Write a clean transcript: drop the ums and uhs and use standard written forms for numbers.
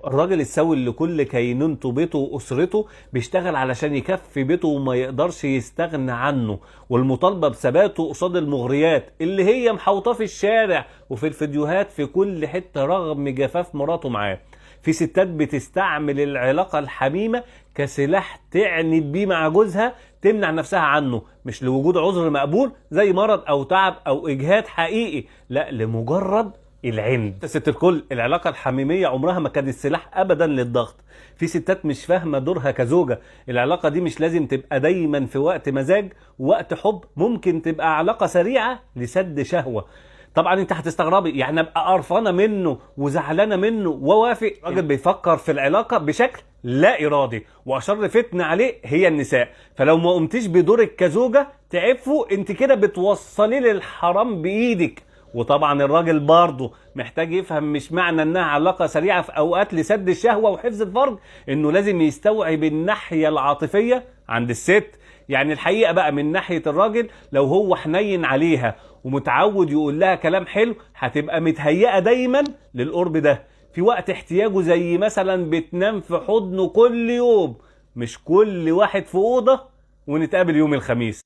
الراجل السوي اللي كل كينونته بيته واسرته بيشتغل علشان يكفي بيته وما يقدرش يستغنى عنه، والمطالبه بثباته قصاد المغريات اللي هي محوطاه في الشارع وفي الفيديوهات في كل حته رغم جفاف مراته معاه. في ستات بتستعمل العلاقه الحميمه كسلاح تعند بيه مع جوزها تمنع نفسها عنه، مش لوجود عذر مقبول زي مرض او تعب او اجهاد حقيقي، لا لمجرد العند. ست الكل، العلاقه الحميميه عمرها ما كانت سلاح ابدا للضغط. في ستات مش فاهمه دورها كزوجه. العلاقه دي مش لازم تبقى دايما في وقت مزاج ووقت حب، ممكن تبقى علاقه سريعه لسد شهوه. طبعا انت هتستغربي، يعني ابقى قرفانه منه وزعلانه منه ووافق؟ الراجل بيفكر في العلاقه بشكل لا ارادي، واشر فتنه عليه هي النساء. فلو ما قمتيش بدورك كزوجه تعفوا، انت كده بتوصلي للحرام بايدك. وطبعا الراجل برضه محتاج يفهم مش معنى انها علاقه سريعه في اوقات لسد الشهوه وحفظ الفرج انه لازم يستوعب الناحيه العاطفيه عند الست. يعني الحقيقه بقى من ناحيه الراجل، لو هو حنين عليها ومتعود يقول لها كلام حلو هتبقى متهيئه دايما للقرب ده في وقت احتياجه، زي مثلا بتنام في حضنه كل يوم، مش كل واحد في اوضه ونتقابل يوم الخميس.